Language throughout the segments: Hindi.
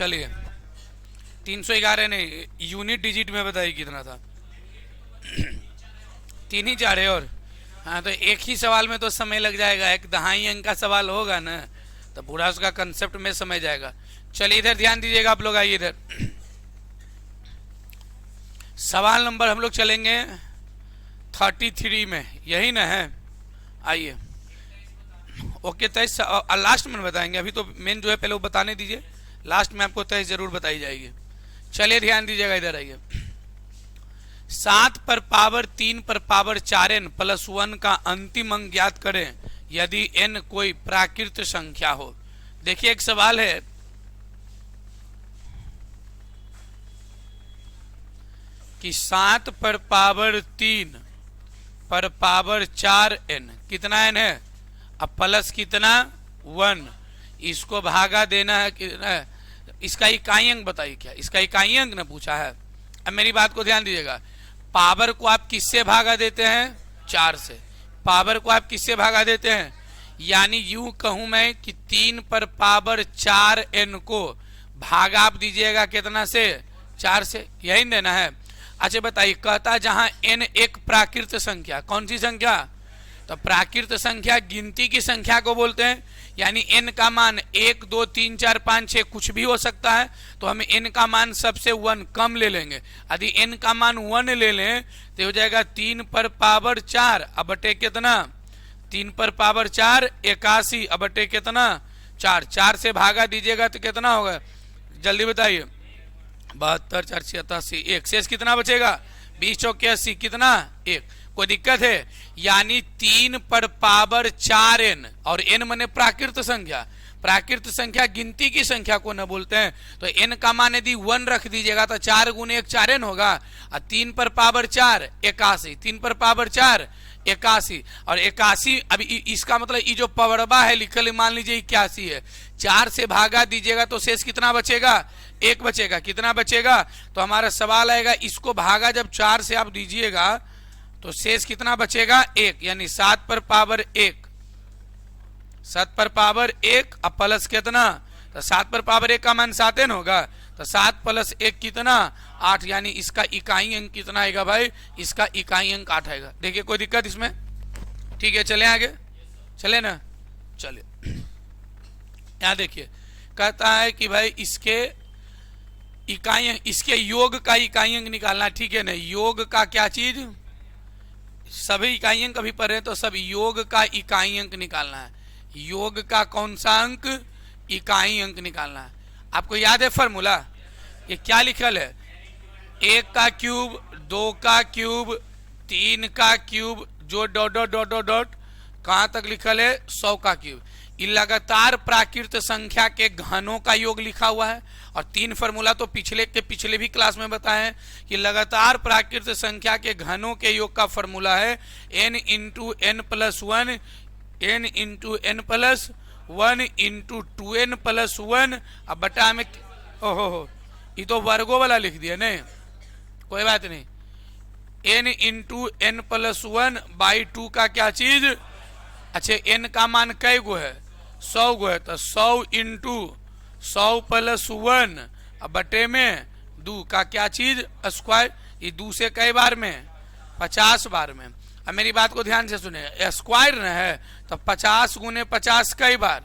चलिए 311 नहीं, यूनिट डिजिट में बताइए कितना था। 3 ही 4 है और हाँ, तो एक ही सवाल में तो समय लग जाएगा। एक दहाई अंक का सवाल होगा ना तो पूरा उसका कंसेप्ट में समझ जाएगा। चलिए इधर ध्यान दीजिएगा आप लोग, आइए इधर। सवाल नंबर हम लोग चलेंगे 33 में, यही ना है? आइए ओके, 23 लास्ट में बताएंगे, अभी तो मेन जो है पहले वो बताने दीजिए, लास्ट में आपको 23 जरूर बताई जाएगी। चलिए ध्यान दीजिएगा, इधर आइए। 7 पर पावर 3 पर पावर 4n प्लस 1 का अंतिम अंक ज्ञात करें यदि n कोई प्राकृत संख्या हो। देखिए एक सवाल है कि 7 पर पावर 3 पर पावर 4n, कितना n है? अब प्लस कितना 1, इसको भागा देना है कितना? इसका इकाई अंक बताइए, क्या इसका इकाई अंक ना पूछा है। अब मेरी बात को ध्यान दीजिएगा, पावर को आप किससे भागा देते हैं? 4 से। पावर को आप किससे भागा देते हैं? यानी यूं कहूं मैं कि 3 पर पावर 4n को भागा आप दीजिएगा कितना से? 4 से, यही देना है। अच्छा बताइए, कहता जहां n एक प्राकृत संख्या, कौन सी संख्या? तो प्राकृत संख्या गिनती की संख्या को बोलते हैं। यानी n का मान 1 2 3 4 5 6 कुछ भी हो सकता है, तो हम n का मान सबसे 1 कम ले लेंगे। यदि n का मान 1 ले लें तो हो जाएगा 3 पर पावर 4 अब बटे कितना? 3 पर पावर 4 81 अब बटे कितना? 4। 4 से भागा दीजिएगा तो कितना होगा? जल्दी बताइए। 72 4 86 1, शेष कितना बचेगा? 20 चौके 80, कितना? 1। कोई दिक्कत है? यानी 3 पर पावर 4n, और n माने प्राकृत संख्या, प्राकृत संख्या गिनती की संख्या को न बोलते हैं। तो n का मान यदि 1 रख दीजिएगा तो 4 गुने 1 4n होगा, और 3 पर पावर 4 81, 3 पर पावर 4 81, और 81 अब इसका मतलब ये जो पवरबा है लिखल मान लीजिए 81 है, 4 से भागा दीजिएगा तो शेष कितना बचेगा? 1 बचेगा। कितना बचेगा? तो हमारा सवाल आएगा, इसको भागा जब 4 से आप दीजिएगा तो शेष कितना बचेगा? 1। यानी 7 पर पावर 1, 7 पर पावर 1 अब प्लस कितना? तो 7 पर पावर 1 का मान 7n होगा, तो 7 प्लस 1 कितना? 8। यानी इसका इकाई अंक कितना आएगा भाई? इसका इकाई अंक 8 आएगा। देखिए कोई दिक्कत इसमें? ठीक है, चले आगे, चले ना। चलिए यहाँ देखिए, कहता है कि भाई इसके इकाई अंक, इसके योग का इकाई अंक निकालना। ठीक है ना, योग का क्या चीज? सभी इकाई अंक अभी पढ़ रहे हैं तो सब योग का इकाई अंक निकालना है। योग का कौन सा अंक? इकाई अंक निकालना है। आपको याद है फॉर्मूला? ये क्या लिखल है? 1 का क्यूब, 2 का क्यूब, 3 का क्यूब, जो dot dot dot dot dot कहां तक लिखल है? 100 का क्यूब। ये लगातार प्राकृत संख्या के घनों का योग लिखा हुआ है। और 3 फॉर्मूला तो पिछले भी क्लास में बताए हैं कि लगातार प्राकृत संख्या के घनों के योग का फॉर्मूला है n into n plus 1, n into n plus 1 into 2n plus 1 अब बटा में, ओहो ये तो वर्गों वाला लिख दिया नहीं, कोई बात नहीं। n into n plus 1 by 2 का क्या चीज? अच्छा n का मान कै गो है? 100 गो है, तो 100 इंटू 100 प्लस 1 अब बटे में 2 का क्या चीज? स्क्वायर। ये 2 से कई बार में? 50 बार में। अब मेरी बात को ध्यान से सुने, स्क्वायर न है तो 50 गुने 50 कई बार?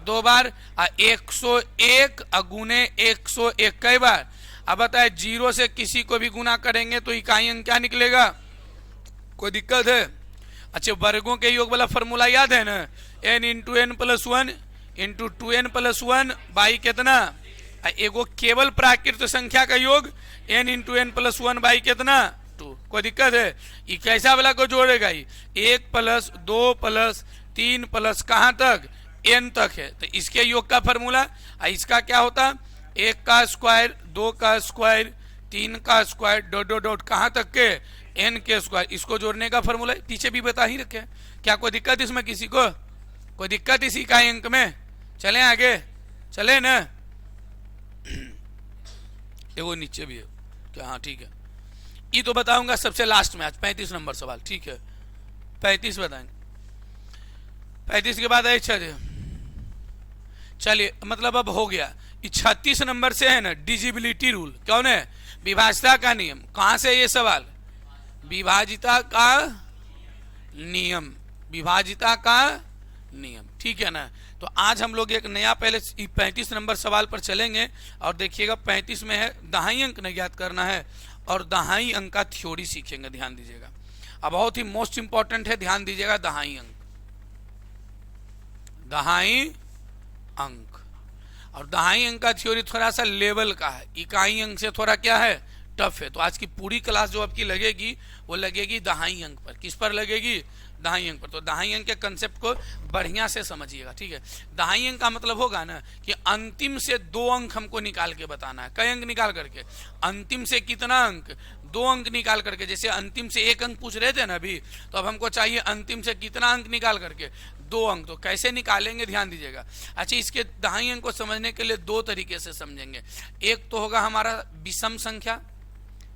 2 बार। 101 गुने 101 कई बार? अब बताए 0 से किसी को भी गुना करेंगे तो इकाई अंक क्या निकलेगा? कोई दिक्कत है? अच्छा वर्गों के योग वाला फॉर्मूला याद है ना? n into n plus 1 into 2n plus 1 by कितना? एगो केवल प्राकृत संख्या का योग n into n plus 1 by कितना? 2। कोई दिक्कत है? ये कैसा वाला को जोड़ेगा? ये 1 प्लस 2 प्लस 3 प्लस कहां तक? n तक है। तो इसके योग का फॉर्मूला इसका क्या होता? 1 का स्क्वायर, 2 का स्क्वायर, 3 का स्क्वायर, डॉट डॉट डॉट कहां तक के? n के स्क्वायर। इसको जोड़ने का फॉर्मूला पीछे भी बता ही रखे। क्या कोई दिक्कत इसमें किसी को? कोई दिक्कत इसी का अंक में? चले आगे, चले ना। वो नीचे भी है क्या? हाँ ठीक है, ये तो बताऊंगा सबसे लास्ट में। आज 35 नंबर सवाल, ठीक है 35 बताएंगे। 35 के बाद अच्छा चलिए मतलब अब हो गया। 36 नंबर से है ना डिजिबिलिटी रूल, कौन है? विभाज्यता का नियम। कहां से ये सवाल? विभाजिता का नियम, विभाजिता का नियम, ठीक है ना। तो आज हम लोग एक नया पहले 35 नंबर सवाल पर चलेंगे और देखिएगा 35 में है दहाई अंक नहीं ज्ञात करना है और दहाई अंक का थ्योरी सीखेंगे, ध्यान दीजिएगा। अब बहुत ही मोस्ट इंपॉर्टेंट है, ध्यान दीजिएगा, दहाई अंक, दहाई अंक। और दहाई अंक का थ्योरी थोड़ा सा लेवल का है, इकाई अंक से थोड़ा क्या है, टफ है। तो आज की पूरी क्लास जो आपकी लगेगी वो लगेगी दहाई अंक पर। किस पर लगेगी? दहाई अंक पर। तो दहाई अंक के कंसेप्ट को बढ़िया से समझिएगा, ठीक है। दहाई अंक का मतलब होगा ना कि अंतिम से 2 अंक हमको निकाल के बताना है। कई अंक निकाल करके? अंतिम से कितना अंक? 2 अंक निकाल करके। जैसे अंतिम से 1 अंक पूछ रहे थे ना अभी, तो अब हमको चाहिए अंतिम से कितना अंक निकाल करके? 2 अंक। तो कैसे निकालेंगे, ध्यान दीजिएगा। अच्छा, इसके दहाई अंक को समझने के लिए 2 तरीके से समझेंगे। एक तो होगा हमारा विषम संख्या।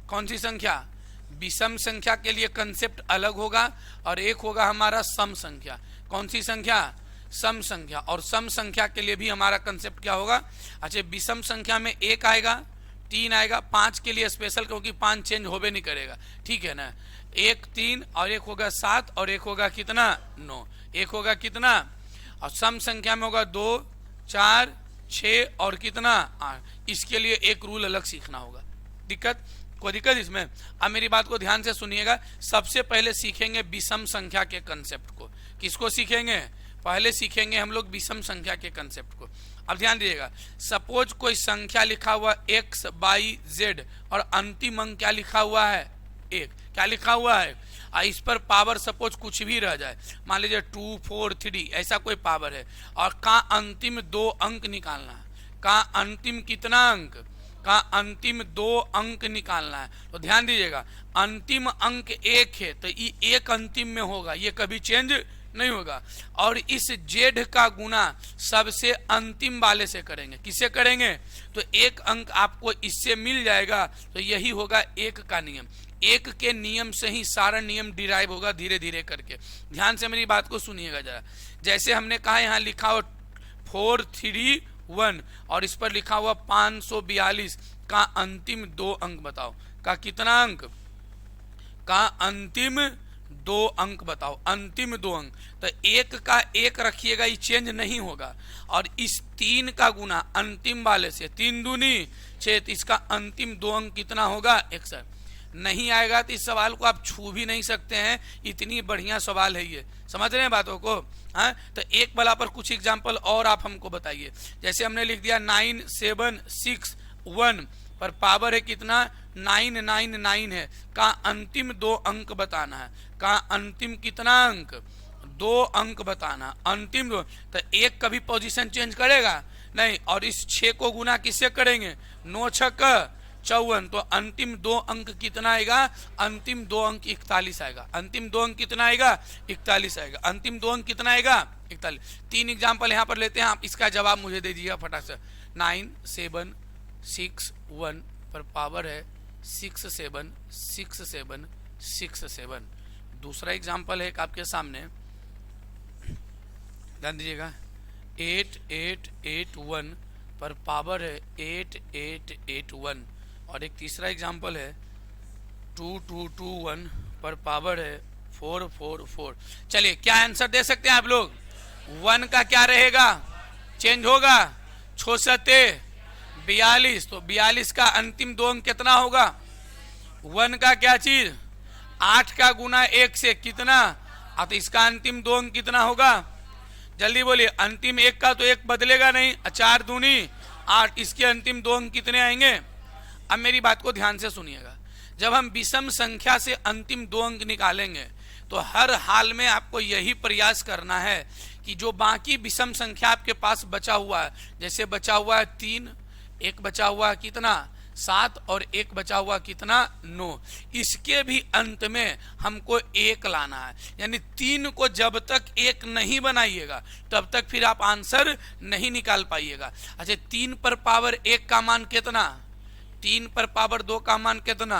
कौन सी संख्या? विषम संख्या के लिए कंसेप्ट अलग होगा। और एक होगा हमारा सम संख्या। कौन सी संख्या? सम संख्या। और सम संख्या के लिए भी हमारा कंसेप्ट क्या होगा? अच्छा, विषम संख्या में 1 आएगा, 3 आएगा, 5 के लिए स्पेशल, क्योंकि 5 चेंज होबे नहीं करेगा, ठीक है ना। 1 3 और एक होगा 7 और एक होगा कितना? 9। एक होगा कितना? और सम संख्या में होगा 2 4 6 और कितना? 8। इसके लिए एक रूल अलग सीखना होगा। दिक्कत? कोई दिक्कत इसमें? अब मेरी बात को ध्यान से सुनिएगा। सबसे पहले सीखेंगे विषम संख्या के कंसेप्ट को। किसको सीखेंगे? पहले सीखेंगे हम लोग विषम संख्या के कंसेप्ट को। अब ध्यान दीजिएगा, सपोज कोई संख्या लिखा हुआ x y z और अंतिम अंक क्या लिखा हुआ है? 1। क्या लिखा हुआ है? इस पर पावर सपोज कुछ भी रह जाए, मान लीजिए 2 4 3 ऐसा कोई पावर है, और का अंतिम 2 अंक निकालना है। का अंतिम कितना अंक? का अंतिम 2 अंक निकालना है। तो ध्यान दीजिएगा, अंतिम अंक 1 है तो ये 1 अंतिम में होगा, ये कभी चेंज नहीं होगा। और इस जेड का गुना सबसे अंतिम वाले से करेंगे। किससे करेंगे? तो 1 अंक आपको इससे मिल जाएगा। तो यही होगा 1 का नियम। 1 के नियम से ही सारा नियम डिराइव होगा धीरे धीरे करके। ध्यान से मेरी बात को सुनिएगा जरा। जैसे हमने कहा यहाँ लिखा हो 4 3 1 और इस पर लिखा हुआ 542 का अंतिम 2 अंक बताओ। का कितना अंक? का अंतिम 2 अंक बताओ। अंतिम 2 अंक। तो 1 का 1 रखिएगा, ये चेंज नहीं होगा। और इस 3 का गुना अंतिम वाले से, 3 दूनी 6, तो इसका अंतिम 2 अंक कितना होगा? 61। नहीं आएगा तो इस सवाल को आप छू भी नहीं सकते हैं, इतनी बढ़िया सवाल है ये। समझ रहे हैं बातों को? हाँ, तो एक वाला पर कुछ एग्जाम्पल और आप हमको बताइए। जैसे हमने लिख दिया 9 7 6 1 पर पावर है कितना? 999 है। का अंतिम 2 अंक बताना है। का अंतिम कितना अंक? 2 अंक बताना। अंतिम 2। तो 1 कभी पोजीशन चेंज करेगा नहीं। और इस 6 को गुना किससे करेंगे? 9 6 54। तो अंतिम 2 अंक कितना आएगा? अंतिम 2 अंक 41 आएगा। अंतिम 2 अंक कितना आएगा? 41 आएगा। अंतिम 2 अंक कितना आएगा? 41। 3 एग्जाम्पल यहाँ पर लेते हैं, आप इसका जवाब मुझे दे दीजिएगा फटाक से। 9 7 6 1 पर पावर है 6 7 6 7 6 7। दूसरा एग्जाम्पल है आपके सामने, ध्यान दीजिएगा। 8 8 8 1 पर पावर है 8 8 8 1। और एक तीसरा एग्जाम्पल है 2 2 2 1 पर पावर है 4 4 4। चलिए, क्या आंसर दे सकते हैं आप लोग? 1 का क्या रहेगा? चेंज होगा। 6 7 42। तो 42 का अंतिम 2 अंक कितना होगा? 1 का क्या चीज? 8 का गुना 1 से कितना? तो इसका अंतिम 2 अंक कितना होगा? जल्दी बोलिए। अंतिम 1 का तो 1 बदलेगा नहीं, 4 दूनी 8। इसके अंतिम 2 अंक कितने आएंगे? अब मेरी बात को ध्यान से सुनिएगा। जब हम विषम संख्या से अंतिम 2 अंक निकालेंगे तो हर हाल में आपको यही प्रयास करना है कि जो बाकी विषम संख्या आपके पास बचा हुआ है, जैसे बचा हुआ है 3, एक बचा हुआ है कितना? 7 और एक बचा हुआ कितना? 9। इसके भी अंत में हमको 1 लाना है। यानी 3 को जब तक 1 नहीं बनाइएगा तब तक फिर आप आंसर नहीं निकाल पाइएगा। अच्छा, 3 पर पावर 1 का मान कितना? 3 पर पावर 2 का मान कितना?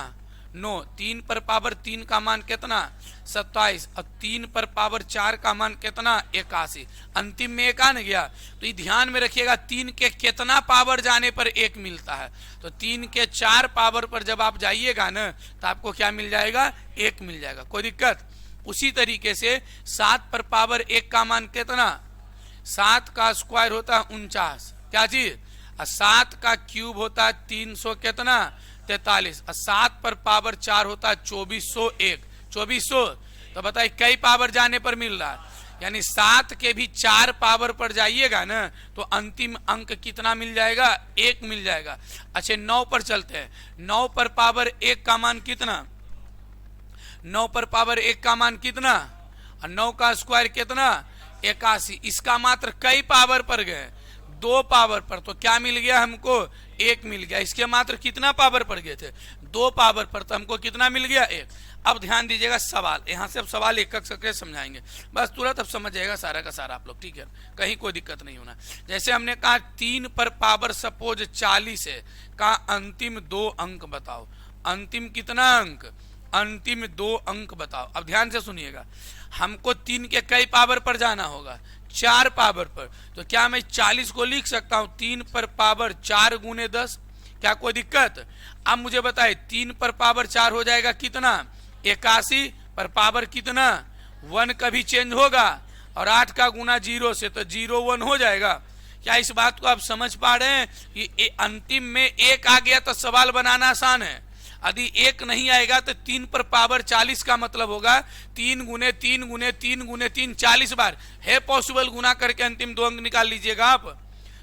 9, 3 पर पावर 3 का मान कितना 27 और 3 पर पावर 4 का मान कितना 81। अंतिम में 1 आ गया। तो ये ध्यान में रखिएगा 3 के कितना पावर जाने पर 1 मिलता है। तो 3 के 4 पावर पर जब आप जाइएगा ना तो आपको क्या मिल जाएगा 1 मिल जाएगा, कोई दिक्कत। उसी तरीके से 7 पर पावर 1 का मान कितना 7 का स्क्वायर होता है 49, क्या चीज, और 7 का क्यूब होता है 300 कितना 43, और 7 पर पावर 4 होता है 2401, 2400। तो बताइए कई पावर जाने पर मिल रहा है, यानी 7 के भी 4 पावर पर जाइएगा ना तो अंतिम अंक कितना मिल जाएगा 1 मिल जाएगा। अच्छा 9 पर चलते हैं। 9 पर पावर 1 का मान कितना, 9 पर पावर 1 का मान कितना, और 9 का स्क्वायर कितना 81। इसका मात्र कई पावर पर गए 2 पावर पर, तो क्या मिल गया हमको 1 मिल गया। इसके मात्र कितना पावर पर गए थे 2 पावर पर, तो हमको कितना मिल गया 1। अब ध्यान दीजिएगा सवाल, यहाँ से अब सवाल एक एक करके समझाएंगे, बस तुरंत अब समझ जाएगा सारा का सारा आप लोग, ठीक है, कहीं कोई दिक्कत नहीं होना। जैसे हमने कहा 3 पर पावर सपोज 40 है का अंतिम 2 अंक बताओ। अंतिम कितना अंक, अंतिम 2 अंक बताओ। अब ध्यान से सुनिएगा, हमको 3 के कई पावर पर जाना होगा 4 पावर पर, तो क्या मैं 40 को लिख सकता हूं 3 पर पावर 4 गुने 10, क्या कोई दिक्कत। अब मुझे बताए 3 पर पावर 4 हो जाएगा कितना 81, पर पावर कितना 1 कभी चेंज होगा, और 8 का गुना 0 से तो 01 हो जाएगा। क्या इस बात को आप समझ पा रहे हैं कि अंतिम में 1 आ गया तो सवाल बनाना आसान है। यदि 1 नहीं आएगा तो 3 पर पावर 40 का मतलब होगा 3 गुने 3 गुने 3 गुने 3 40 बार है पॉसिबल, गुना करके अंतिम 2 अंक निकाल लीजिएगा आप।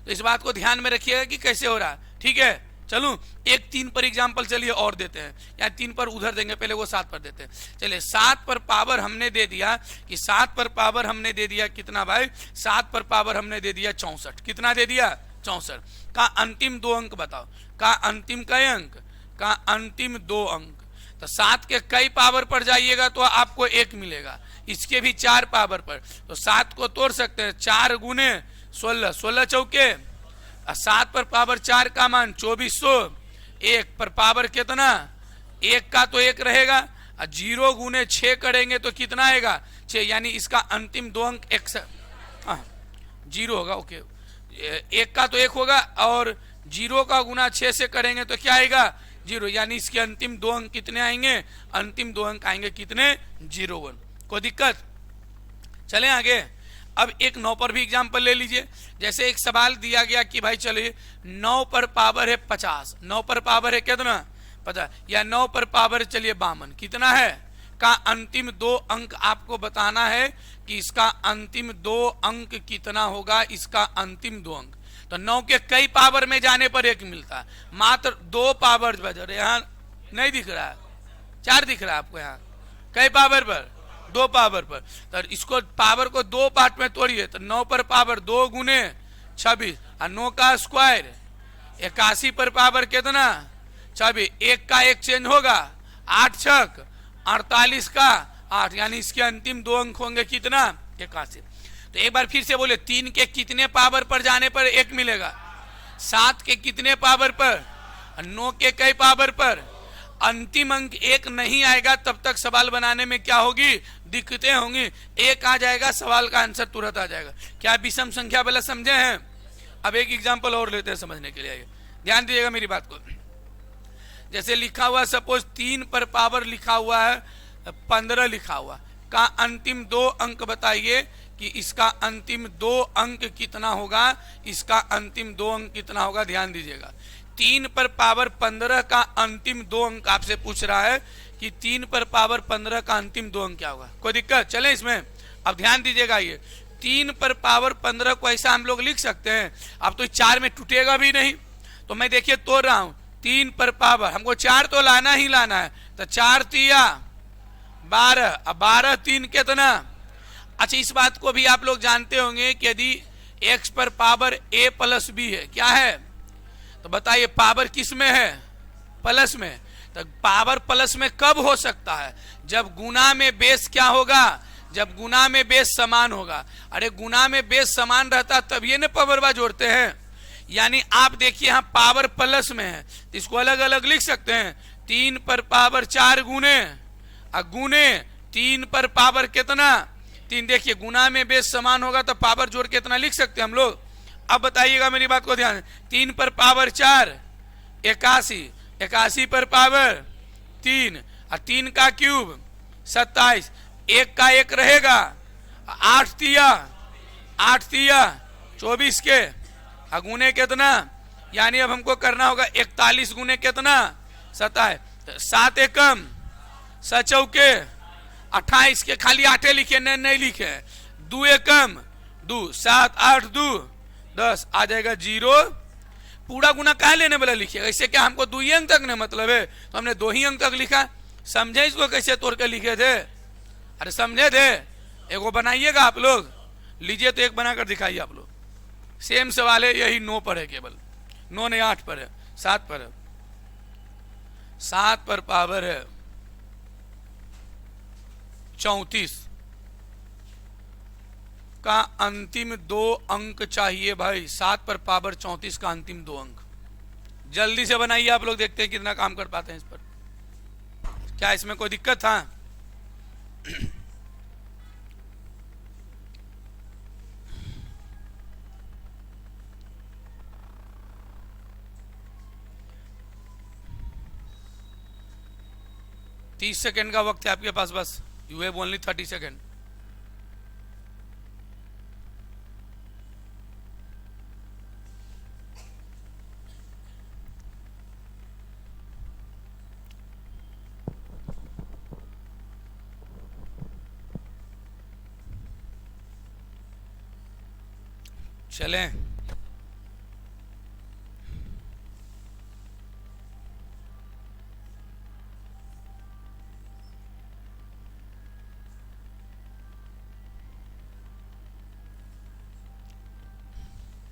तो इस बात को ध्यान में रखिएगा कि कैसे हो रहा है, ठीक है। चलो एक 3 पर एग्जाम्पल चलिए और देते हैं, या 3 पर उधर देंगे, पहले वो 7 पर देते हैं। चलिए 7 पर पावर हमने दे दिया कि 7 पर पावर हमने दे दिया कितना भाई 7 पर पावर हमने दे दिया 64, कितना दे दिया 64 का अंतिम 2 अंक बताओ, का अंतिम कई अंक, का अंतिम 2 अंक। तो 7 के कई पावर पर जाइएगा तो आपको 1 मिलेगा, इसके भी 4 पावर पर, तो 7 को तोड़ सकते हैं 4 गुने 16, 16 चौके, 7 पर पावर 4 का मान 2400, 1 पर पावर कितना 1 का तो 1 रहेगा, 0 गुने 6 करेंगे तो कितना आएगा 6, यानी इसका अंतिम 2 अंक 0 होगा। ओके 1 का तो 1 होगा और 0 का गुना 6 से करेंगे तो क्या आएगा 0, यानी इसके अंतिम 2 अंक कितने आएंगे, अंतिम 2 अंक आएंगे कितने 01। कोई दिक्कत, चलें आगे। अब एक 9 पर भी एग्जाम्पल ले लीजिए। जैसे एक सवाल दिया गया कि भाई चलिए 9 पर पावर है 50, 9 पर पावर है कितना 50, या 9 पर पावर चलिए 52 कितना है, का अंतिम 2 अंक आपको बताना है कि इसका अंतिम 2 अंक कितना होगा, इसका अंतिम 2 अंक। तो 9 के कई पावर में जाने पर 1 मिलता है, मात्र 2 पावर बज रहे, यहाँ नहीं दिख रहा है 4 दिख रहा है आपको, यहाँ कई पावर पर 2 पावर पर। तो इसको पावर को 2 पार्ट में तोड़िए, तो 9 पर पावर 2 गुने 26, और 9 का स्क्वायर 81 पर पावर कितना 26, 1 का 1 चेंज होगा 8 छक 48 का 8, यानी इसके अंतिम 2 अंक होंगे कितना 81। तो एक बार फिर से बोले 3 के कितने पावर पर जाने पर 1 मिलेगा, 7 के कितने पावर पर, 9 के कई पावर पर। अंतिम अंक 1 नहीं आएगा तब तक सवाल बनाने में क्या होगी दिक्कतें होंगी, 1 आ जाएगा सवाल का आंसर तुरंत आ जाएगा। क्या विषम संख्या वाला समझे हैं। अब एक एग्जांपल और लेते हैं समझने के लिए, ध्यान दीजिएगा मेरी बात को। जैसे लिखा हुआ सपोज 3 पर पावर लिखा हुआ है 15 लिखा हुआ, का अंतिम 2 अंक बताइए कि इसका अंतिम 2 अंक कितना होगा, इसका अंतिम 2 अंक कितना होगा। ध्यान दीजिएगा 3 पर पावर 15 का अंतिम 2 अंक आपसे पूछ रहा है कि 3 पर पावर 15 का अंतिम 2 अंक क्या होगा। कोई दिक्कत, चले इसमें। अब ध्यान दीजिएगा, ये 3 पर पावर 15 को ऐसा हम लोग लिख सकते हैं, अब तो 4 में टूटेगा भी नहीं, तो मैं देखिए तोड़ रहा हूं 3 पर पावर, हमको 4 तो लाना ही लाना है, तो 4 तिया 12, अब 12 3 कितना। अच्छा इस बात को भी आप लोग जानते होंगे कि यदि x पर पावर a प्लस b है, क्या है, तो बताइए पावर किस में है, प्लस में। तो पावर प्लस में कब हो सकता है, जब गुना में बेस क्या होगा, जब गुना में बेस समान होगा। अरे गुना में बेस समान रहता तब ये न पावरवा जोड़ते हैं, यानी आप देखिए यहाँ पावर प्लस में है, इसको अलग अलग लिख सकते हैं 3 पर पावर 4 गुने गुने 3 पर पावर कितना 3। देखिए गुना में बेस समान होगा तो पावर जोड़ के इतना लिख सकते हैं हम लोग। अब बताइएगा मेरी बात को ध्यान, 3 पर पावर 4 81, 81 पर पावर 3 और 3 का क्यूब 27, 1 का 1 रहेगा, 8 तिया 24 के गुने कितना, यानी अब हमको करना होगा 41 गुने कितना 27, 7 एकम 7 चौके 28 के खाली 8 लिखे नहीं लिखे, 2 एकम 2 7 8 2 10 आ जाएगा 0। पूरा गुना कहा लेने वाला लिखिएगा, इससे क्या हमको 2 ही अंक तक ना मतलब है, तो हमने 2 ही अंक तक लिखा। समझे इसको कैसे तोड़ के लिखे थे? अरे समझे थे? एगो बनाइएगा आप लोग, लीजिए तो एक बनाकर दिखाइए आप लोग। सेम सवाल है, यही 9 पर है, केवल 9 नहीं 8 पर है, 7 पर है। 7 पर पावर है 34 का अंतिम 2 अंक चाहिए भाई। 7 पर पावर 34 का अंतिम 2 अंक जल्दी से बनाइए आप लोग, देखते हैं कितना काम कर पाते हैं इस पर। क्या इसमें कोई दिक्कत था? तीस सेकेंड का वक्त है आपके पास, बस यू हैव ओनली 30 सेकेंड। चलें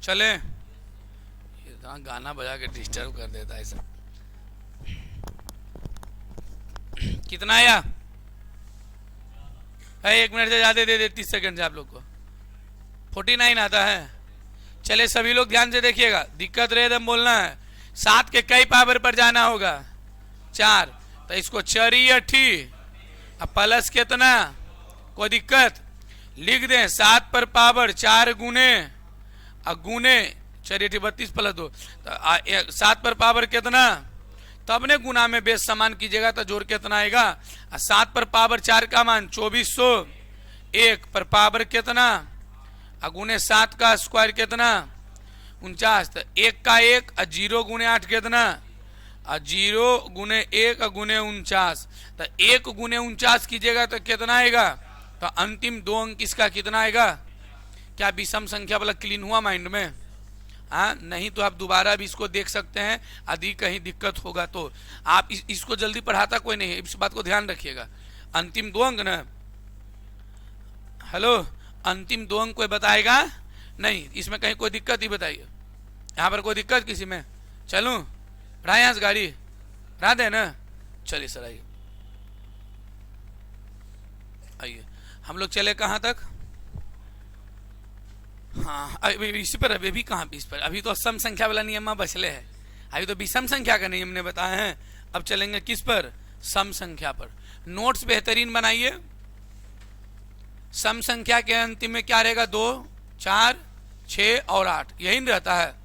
चलें, ये गाना बजा के डिस्टर्ब कर देता है सब। कितना आया? 1 मिनट से ज्यादा दे दे, 30 सेकंड से आप लोग को 49 आता है। चले सभी लोग ध्यान से देखिएगा, दिक्कत रहे दम बोलना है। 7 के कई पावर पर जाना होगा 4, तो इसको 4 8 अब प्लस कितना, कोई दिक्कत लिख दें। 7 पर पावर 4 गुने गुने 4 8 32 प्लस 2, 7 पर पावर कितना, तब ने गुना में बेस समान कीजिएगा तो जोड़ कितना आएगा। 7 पर पावर 4 का मान 2400, 1 पर पावर कितना गुने 7 का स्क्वायर कितना 49, तो 1 का 1 और 0 गुने 8 कितना 0 गुने 1 गुने 49, तो 1 गुने 49 कीजिएगा तो कितना आएगा, तो अंतिम 2 अंक इसका कितना आएगा। क्या विषम संख्या वाला क्लीन हुआ माइंड में? हाँ, नहीं तो आप दोबारा भी इसको देख सकते हैं, यदि कहीं दिक्कत होगा तो। आप इसको जल्दी पढ़ाता कोई नहीं है, इस बात को ध्यान रखिएगा। अंतिम 2 अंक ना, हेलो, अंतिम 2 अंक कोई बताएगा नहीं, इसमें कहीं कोई दिक्कत ही बताइए। यहाँ पर कोई दिक्कत किसी में? चलूं पढ़ाए यहाँ से गाड़ी पढ़ा दे ना? चलिए सर आइए आइए, हम लोग चले कहाँ तक? हाँ अभी इसी पर, अभी भी कहाँ इस पर, अभी तो सम संख्या वाला नियम बचले है, अभी तो विषम संख्या का नियम ने बताए हैं। अब चलेंगे किस पर? सम संख्या पर। नोट्स बेहतरीन बनाइए। सम संख्या के अंतिम में क्या रहेगा? 2 4 6 और 8, यही रहता है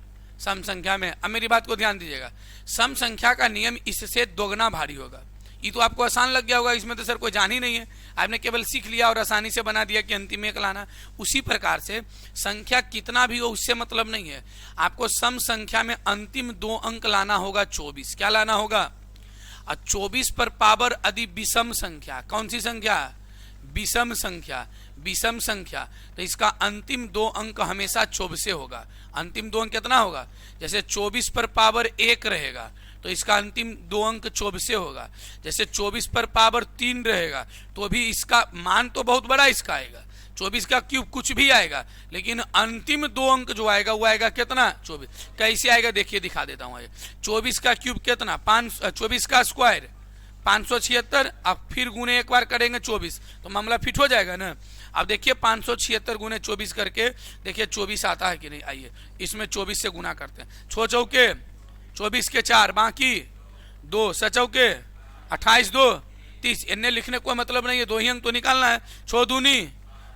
सम संख्या में। अब मेरी बात को ध्यान दीजिएगा, सम संख्या का नियम इससे दोगुना भारी होगा। ये तो आपको आसान लग गया होगा, इसमें तो सर कोई जान ही नहीं है, आपने केवल सीख लिया और आसानी से बना दिया कि अंतिम 1 लाना। उसी प्रकार से संख्या कितना भी हो उससे मतलब नहीं है, आपको सम संख्या में अंतिम 2 अंक लाना होगा 24। क्या लाना होगा? और 24 पर पावर यदि विषम संख्या, कौन सी संख्या? विषम संख्या। विषम संख्या तो इसका अंतिम 2 अंक हमेशा 24 से होगा। अंतिम 2 अंक कितना होगा? जैसे 24 पर पावर 1 रहेगा तो इसका अंतिम 2 अंक 24 से होगा। जैसे 24 पर पावर 3 रहेगा तो भी इसका मान तो बहुत बड़ा इसका आएगा, 24 का क्यूब कुछ भी आएगा, लेकिन अंतिम 2 अंक जो आएगा वो आएगा कितना? 24। कैसे आएगा देखिए, दिखा देता हूँ। 24 का क्यूब कितना? 24 का स्क्वायर 576, अब फिर गुने एक बार करेंगे 24 तो मामला फिट हो जाएगा ना। अब देखिए 576 गुने 24 करके देखिए 24 आता है कि नहीं। आइए इसमें 24 से गुना करते हैं। 6 चौके 24 के 4, बाकी 2 सचौके 28 2 30। इन्ने लिखने कोई मतलब नहीं है, 2 ही अंक तो निकालना है। 6 दूनी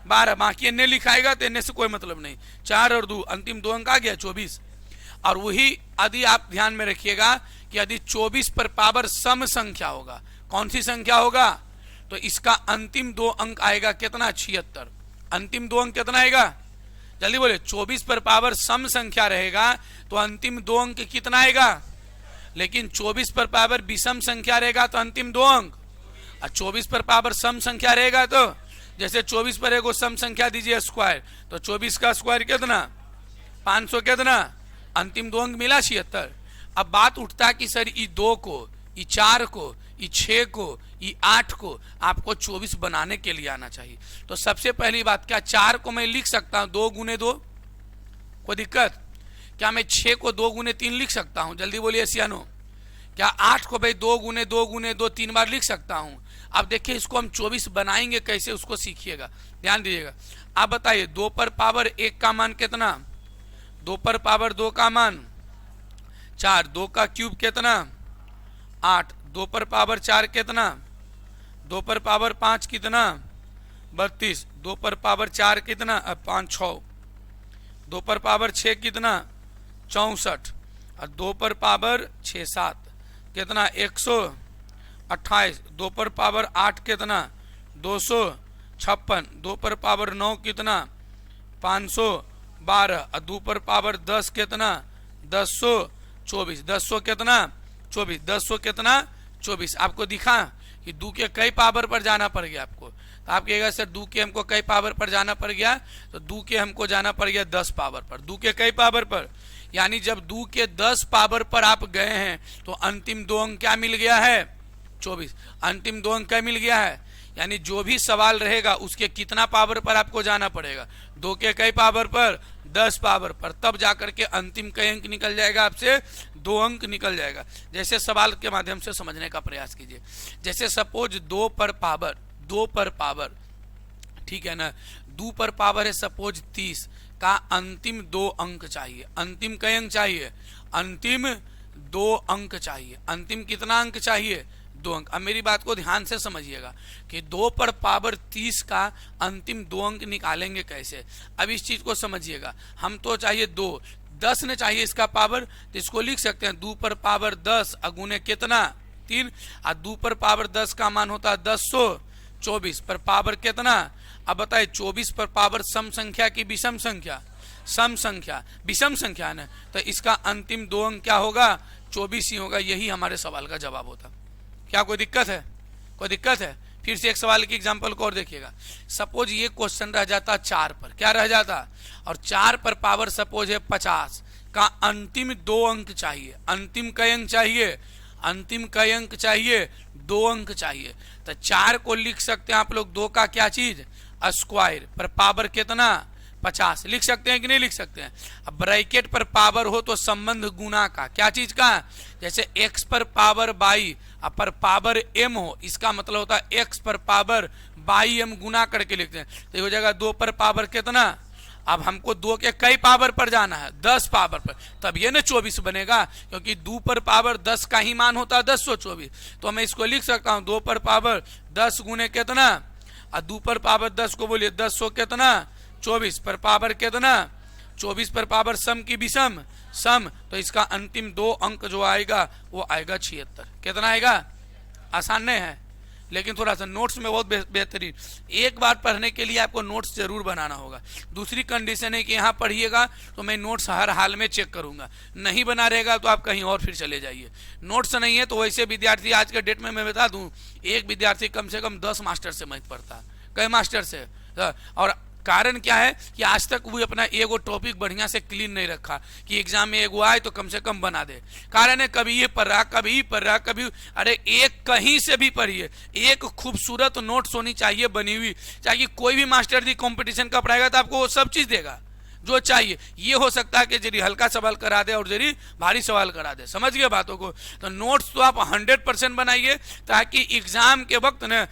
12, बाकी इन्ने लिखाएगा तो इन्ने से कोई मतलब नहीं। 4 और 2 अंतिम 2 अंक आ गया 24। और वही यदि आप ध्यान में रखिएगा कि यदि 24 पर पावर सम संख्या होगा, कौन सी संख्या होगा, तो इसका अंतिम 2 अंक आएगा कितना, 76। अंतिम 2 अंक कितना आएगा, जल्दी बोले। 24 पर पावर सम संख्या रहेगा तो अंतिम 2 अंक कितना आएगा, लेकिन 24 पर पावर विषम संख्या रहेगा तो अंतिम 2 अंक। और 24 पर पावर सम संख्या रहेगा तो जैसे 24 पर एगो सम संख्या दीजिए स्क्वायर, तो 24 का स्क्वायर कितना, 500 कितना, अंतिम 2 अंक मिला 76। अब बात उठता है कि सर ई 2 को, ई 4 को, ई 6 को, ई 8 को आपको 24 बनाने के लिए आना चाहिए। तो सबसे पहली बात, क्या 4 को मैं लिख सकता हूं 2 गुने 2, कोई दिक्कत? क्या मैं 6 को 2 गुने 3 लिख सकता हूं, जल्दी बोलिए सियानो? क्या 8 को भाई 2 गुने 2 गुने 2 3 बार लिख सकता हूं? अब देखिए इसको हम 24 बनाएंगे कैसे, उसको सीखिएगा, ध्यान दीजिएगा। आप बताइए 2 पर पावर 1 का मान कितना, 2 पर पावर 2 का मान 4, 2 का क्यूब कितना 8, 2 पर पावर 4 कितना, 2 पर पावर 5 कितना 32, 2 पर पावर 4 कितना 5 6, 2 पर पावर 6 कितना 64, और 2 पर पावर 6 7 कितना 128, 2 पर पावर 8 कितना 256, 2 पर पावर 9 कितना 512, और 2 पर पावर 10 कितना 1024, 10 कितना 24, 10 कितना 24। आपको दिखा कि 2 के कई पावर पर जाना पड़ गया आपको, तो आप कहेगा सर 2 के हमको कई पावर पर जाना पड़ गया, तो 2 के हमको जाना पड़ गया 10 पावर पर। 2 के कई पावर पर, यानी जब 2 के 10 पावर पर आप गए हैं तो अंतिम 2 अंक क्या मिल गया है, 24। अंतिम 2 अंक क्या मिल गया है, यानी जो भी सवाल रहेगा उसके कितना पावर पर आपको जाना पड़ेगा, 2 के कई पावर पर, 10 पावर पर, तब जाकर के अंतिम कई अंक निकल जाएगा आपसे, 2 अंक निकल जाएगा। जैसे सवाल के माध्यम से समझने का प्रयास कीजिए। जैसे सपोज 2 पर पावर, ठीक है ना, 2 पर पावर है सपोज 30 का अंतिम 2 अंक चाहिए। अंतिम कई अंक चाहिए, अंतिम 2 अंक चाहिए। अंतिम कितना अंक चाहिए, 2 अंक। अब मेरी बात को ध्यान से समझिएगा कि 2 पर पावर 30 का अंतिम 2 अंक निकालेंगे कैसे। अब इस चीज को समझिएगा, हम तो चाहिए 2, 10 ने चाहिए इसका पावर, तो इसको लिख सकते हैं 2 पर पावर 10 अगुने कितना 3, और 2 पर पावर 10 का मान होता है 1024 पर पावर कितना। अब बताइए 24 पर पावर सम संख्या की विषम संख्या, सम संख्या, विषम संख्या है, तो इसका अंतिम 2 अंक क्या होगा, 24 ही होगा। यही हमारे सवाल का जवाब होता। क्या कोई दिक्कत है, कोई दिक्कत है? फिर से एक सवाल की एग्जांपल को और देखिएगा। सपोज ये क्वेश्चन रह जाता 4 पर, क्या रह जाता, और 4 पर पावर सपोज है 50 का अंतिम 2 अंक चाहिए। अंतिम कई अंक चाहिए, अंतिम कई अंक चाहिए, 2 अंक चाहिए। तो 4 को लिख सकते हैं आप लोग 2 का क्या चीज, स्क्वायर पर पावर कितना 50, लिख सकते हैं कि नहीं लिख सकते हैं। अब ब्रैकेट पर पावर हो तो संबंध गुना का, क्या चीज का, जैसे x पर पावर 22 पर पावर m हो, इसका मतलब होता है x पर पावर 22m गुना करके लिखते हैं, तो हो जाएगा 2 पर पावर कितना। अब हमको 2 के कई पावर पर जाना है, 10 पावर पर, तब ये ना 24 बनेगा, क्योंकि 2 पर पावर 10 का ही मान होता है 1024। तो मैं इसको लिख सकता हूँ 2 पर पावर 10 गुने कितना, और 2 पर पावर 10 को बोलिए 10 कितना 24 पर पावर कितना, 24 पर पावर सम की विषम सम, तो इसका अंतिम 2 अंक जो आएगा वो आएगा 76। कितना आएगा, आसान नहीं है, लेकिन थोड़ा सा नोट्स में बहुत बेहतरीन। एक बार पढ़ने के लिए आपको नोट्स जरूर बनाना होगा। दूसरी कंडीशन है कि यहाँ पढ़िएगा तो मैं नोट्स हर हाल में चेक करूंगा, नहीं बना रहेगा तो आप कहीं और फिर चले जाइए। नोट्स नहीं है तो वैसे विद्यार्थी आज के डेट में मैं बता दूं, एक विद्यार्थी कम से कम 10 मास्टर से मैथ पढ़ता, कई मास्टर से। और कारण क्या है कि आज तक वो अपना एगो टॉपिक बढ़िया से क्लीन नहीं रखा कि एग्जाम में एगो आए तो कम से कम बना दे। कारण है कभी ये पढ़ रहा, कभी पढ़ रहा, कभी, अरे एक कहीं से भी पढ़िए, एक खूबसूरत नोट्स होनी चाहिए बनी हुई, चाहे कोई भी मास्टर जी कंपटीशन का पढ़ाएगा तो आपको वो सब चीज देगा जो चाहिए। ये हो सकता है कि जरी हल्का सवाल करा दे और जरी भारी सवाल करा दे, समझ गए बातों को। तो नोट्स तो आप 100% बनाइए ताकि एग्जाम के वक्त न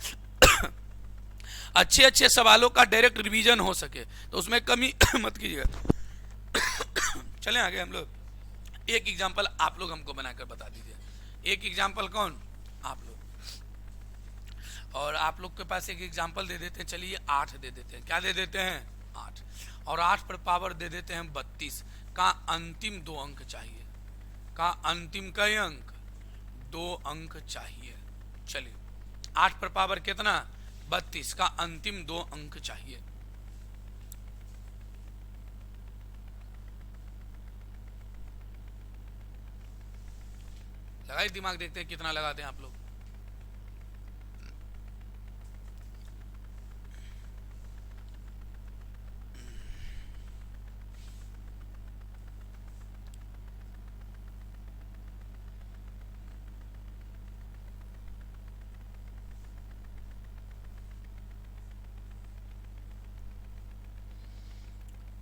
अच्छे अच्छे सवालों का डायरेक्ट रिवीजन हो सके, तो उसमें कमी मत कीजिएगा। चलें आगे हम लोग। एक एग्जांपल आप लोग हमको बनाकर बता दीजिए, एक एग्जाम्पल कौन? आप लोग। और आप लोग के पास एक एग्जाम्पल दे देते हैं, चलिए 8 दे देते हैं। क्या दे देते हैं? 8। और 8 पर पावर दे देते हैं 32 का अंतिम 2 अंक चाहिए। का अंतिम कई अंक? 2 अंक चाहिए। चलिए 8 पर पावर कितना? 32 का अंतिम 2 अंक चाहिए। लगाइए दिमाग, देखते हैं कितना लगाते हैं आप लोग।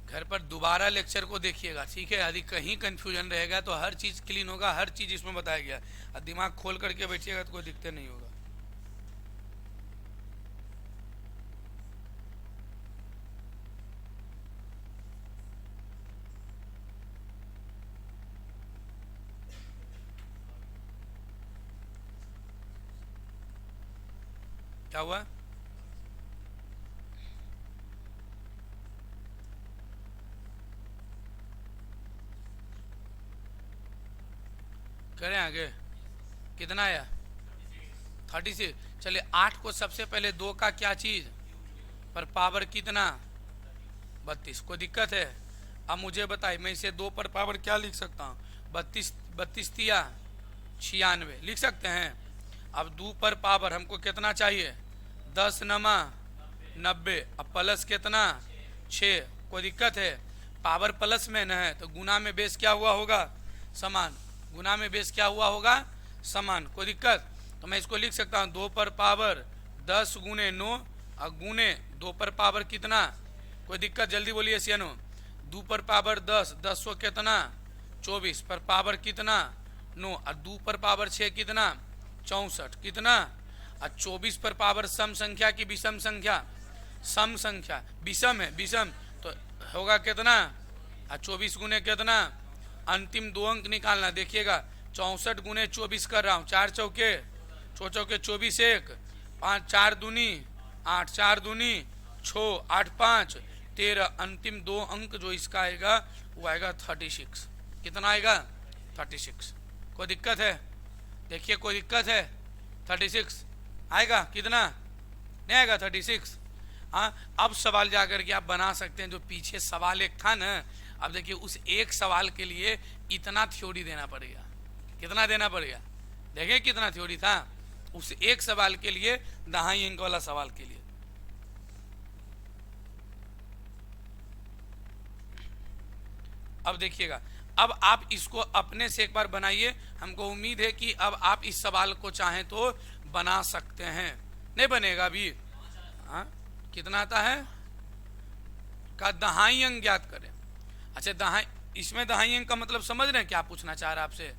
घर पर दोबारा लेक्चर को देखिएगा, ठीक है? यदि कहीं कंफ्यूजन रहेगा तो हर चीज क्लीन होगा, हर चीज इसमें बताया गया। और दिमाग खोल करके बैठिएगा तो कोई दिक्कत नहीं होगा। क्या हुआ? करें आगे? कितना आया? 36। चलिए 8 को सबसे पहले 2 का क्या चीज पर पावर कितना? 32। कोई दिक्कत है? अब मुझे बताइए, मैं इसे 2 पर पावर क्या लिख सकता हूँ? 32 तिया 96 लिख सकते हैं। अब 2 पर पावर हमको कितना चाहिए? 10 नमा 90। अब प्लस कितना? 6। कोई दिक्कत है? पावर प्लस में न है तो गुना में बेस क्या हुआ होगा? समान। गुना में बेस क्या हुआ होगा? समान। कोई दिक्कत? तो मैं इसको लिख सकता हूँ 2 पर पावर 10 गुने 9 और गुने 2 पर पावर कितना? कोई दिक्कत? जल्दी बोलिए सियानो। 2 पर पावर 10, 10 सौ कितना? 24 पर पावर कितना? 9 और 2 पर पावर 6 कितना? 64 कितना? और 24 पर पावर सम संख्या की विषम संख्या? सम संख्या। विषम है, विषम तो होगा कितना? और 24 गुने कितना? अंतिम 2 अंक निकालना। देखिएगा 64 गुने 24 कर रहा हूँ। 4 चौके 24 1 5 4 दूनी 8 4 दूनी 6 8 5 13। अंतिम 2 अंक जो इसका आएगा वो आएगा 36। कितना आएगा? 36। कोई दिक्कत है? देखिए कोई दिक्कत है? 36 आएगा। कितना? नहीं आएगा 36। हाँ, अब सवाल जाकर के आप बना सकते हैं। जो पीछे सवाल एक था ना, अब देखिए उस एक सवाल के लिए इतना थ्योरी देना पड़ेगा। कितना देना पड़ेगा? देखिए कितना थ्योरी था उस एक सवाल के लिए, 2.5 अंक वाला सवाल के लिए। अब देखिएगा, अब आप इसको अपने से एक बार बनाइए। हमको उम्मीद है कि अब आप इस सवाल को चाहें तो बना सकते हैं। नहीं बनेगा अभी? हाँ, कितना आता है? का 2.5 अंक ज्ञात करें। अच्छा 2.5, इसमें 2.5 अंक का मतलब समझ रहे हैं क्या पूछना चाह रहा है आपसे?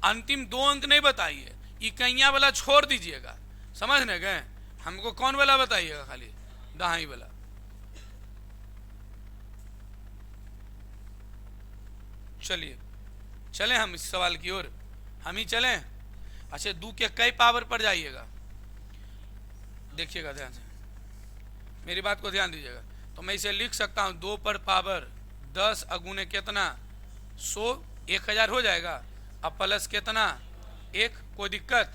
अंतिम 2 अंक नहीं बताइए, इकैया वाला छोड़ दीजिएगा। समझने गए? हमको कौन वाला बताइएगा? खाली 2.5 वाला। चलिए चलें हम इस सवाल की ओर, हम ही चलें। अच्छा 2 के कई पावर पर जाइएगा। देखिएगा ध्यान से, मेरी बात को ध्यान दीजिएगा। तो मैं इसे लिख सकता हूँ 2 पर पावर 10 अगुने कितना? 100 1000 हो जाएगा। अब प्लस कितना? 1। कोई दिक्कत?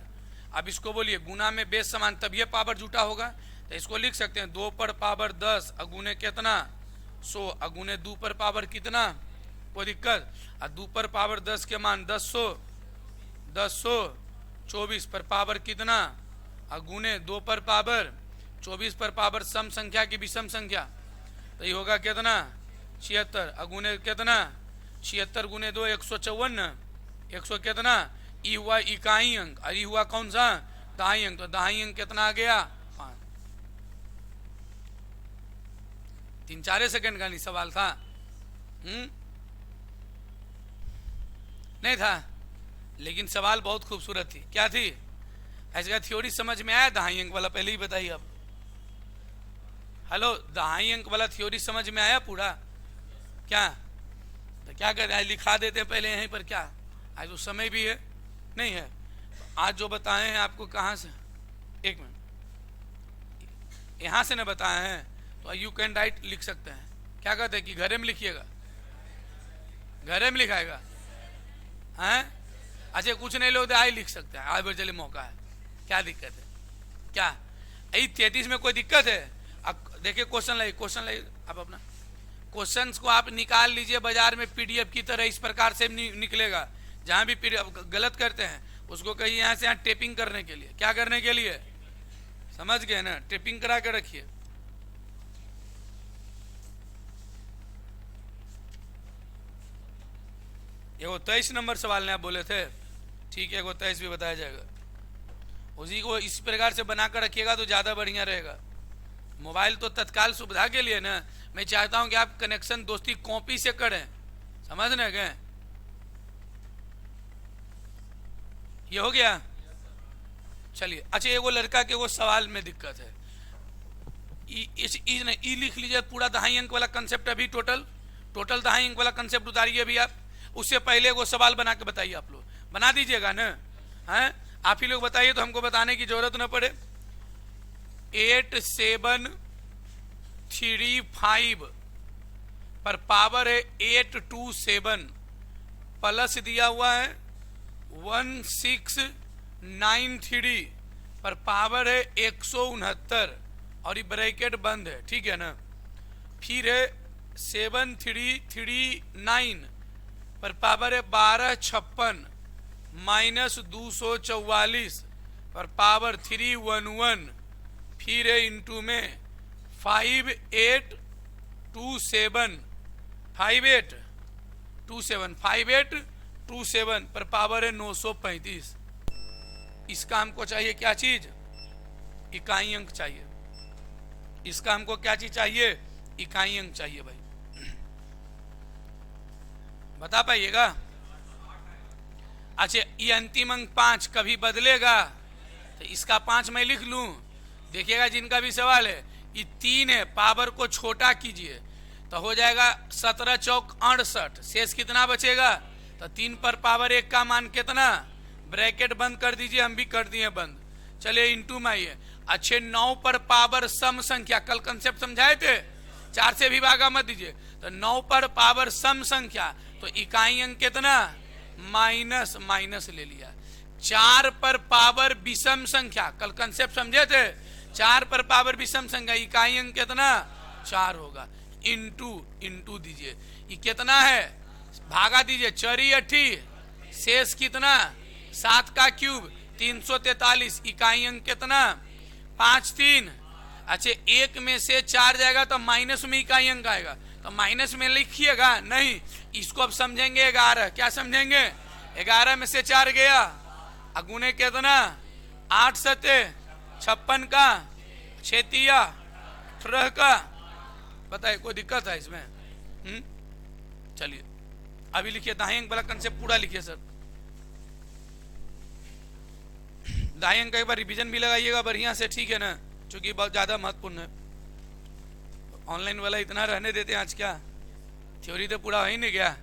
अब इसको बोलिए गुना में बेस समान, तब ये पावर जुटा होगा। तो इसको लिख सकते हैं 2 पर पावर 10 अगुने कितना? 100 अगुने 2 पर पावर कितना? कोई दिक्कत? और 2 पर पावर 10 के मान 10 24 पर पावर कितना? अगुने 2 पर पावर 24 पर पावर सम संख्या की विषम संख्या, तो ये होगा कितना? 76 अगुने कितना? 76 गुने 2 154। 100 कितना? ई हुआ इकाई अंक और ई हुआ कौन सा? 2.5 अंक। तो 2.5 अंक कितना आ गया? 5। 3-4 सेकंड का नहीं सवाल था। नहीं था, लेकिन सवाल बहुत खूबसूरत थी। क्या थी? ऐसा थ्योरी समझ में आया? 2.5 अंक वाला पहले ही बताइए अब। हेलो, 2.5 अंक वाला थ्योरी समझ में आया पूरा? क्या तो क्या कर रहे हैं? लिखा देते हैं पहले यहीं पर। क्या आज तो समय भी है नहीं है? आज जो बताए हैं आपको कहाँ से, एक मिनट, यहाँ से न बताए हैं तो यू कैन राइट लिख सकते हैं। क्या कहते हैं कि घरे में लिखिएगा, घरे में लिखाएगा हैं? अच्छा कुछ नहीं लोग आई लिख सकते हैं, आज बार चलिए मौका है, क्या दिक्कत है? क्या 33 में कोई दिक्कत है? अब देखिए क्वेश्चन लाइए आप अपना क्वेश्चंस को आप निकाल लीजिए बाजार में पीडीएफ की तरह, इस प्रकार से निकलेगा। जहां भी पीडीएफ गलत करते हैं उसको कहिए यहाँ से यहाँ टेपिंग करने के लिए, क्या करने के लिए, समझ गए ना? टेपिंग करा के रखिए। ये वो 23 नंबर सवाल ने आप बोले थे, ठीक है, वो 23 भी बताया जाएगा। उसी को इस प्रकार से बनाकर रखिएगा तो ज्यादा बढ़िया रहेगा। मोबाइल तो तत्काल सुविधा के लिए ना, मैं चाहता हूं कि आप कनेक्शन दोस्ती कॉपी से करें, समझने गए? ये हो गया, चलिए। अच्छा एगो लड़का के वो सवाल में दिक्कत है, ई लिख लीजिए पूरा 2.5 अंक वाला कंसेप्ट, अभी टोटल 2.5 अंक वाला कंसेप्ट उतारिए अभी आप। उससे पहले वो सवाल बना के बताइए, आप लोग बना दीजिएगा ना, हैं? आप ही लोग बताइए तो हमको बताने की जरूरत ना पड़े। 8 7 3 5 पर पावर है 8 2 7 प्लस दिया हुआ है 1 6 9 3 पर पावर है 169 और ये ब्रैकेट बंद है, ठीक है ना? फिर है 7 3 3 9 पर पावर है 12 56 माइनस 244 पर पावर 311, फिर है इंटू में 5 8 2 7 5 8 2 7 5 8 2 7 पर पावर है 935। इसका हमको चाहिए क्या चीज? इकाई अंक चाहिए। इसका हमको क्या चीज चाहिए? इकाई अंक चाहिए भाई, बता पाइएगा? अच्छा ये अंतिम अंक 5 कभी बदलेगा तो इसका 5 मैं लिख लूं, देखिएगा जिनका भी सवाल है। ये 3 है, पावर को छोटा कीजिए तो हो जाएगा 17 चौक 68, शेष कितना बचेगा? तो 3 पर पावर 1 का मान कितना? ब्रैकेट बंद कर दीजिए, हम भी कर दिए बंद। चलिए इंटू में आइए। अच्छे 9 पर पावर सम संख्या, कल कंसेप्ट समझाए थे, 4 से भी भागा मत दीजिए। तो 9 पर पावर सम संख्या तो इकाई अंक कितना? माइनस माइनस ले लिया। 4 पर पावर विषम संख्या, कल कंसेप्ट समझे थे, 4 पर पावर विषम संख्या इकाई अंक कितना? 4 होगा। इंटू इंटू दीजिए, ये कितना है? भागा दीजिए, 4 8 शेष कितना? 7 का क्यूब 343, इकाई अंक कितना? 5 3। अच्छा 1 में से 4 जाएगा तो माइनस में इकाई अंक आएगा, तो माइनस में लिखिएगा नहीं, इसको अब समझेंगे 11। क्या समझेंगे? 11 में से 4 गया, अगुने कितना? 8 7 56 का 6 तिया 18 का। बताइए कोई दिक्कत है इसमें? चलिए अभी लिखिए दाएं अंक वाला कंसेप्ट पूरा लिखिए सर। दाएं अंक का एक बार रिवीजन भी लगाइएगा बढ़िया से, ठीक है ना? क्योंकि बहुत ज्यादा महत्वपूर्ण है। ऑनलाइन वाला इतना रहने देते हैं आज, क्या थ्योरी तो पूरा हो ही नहीं गया।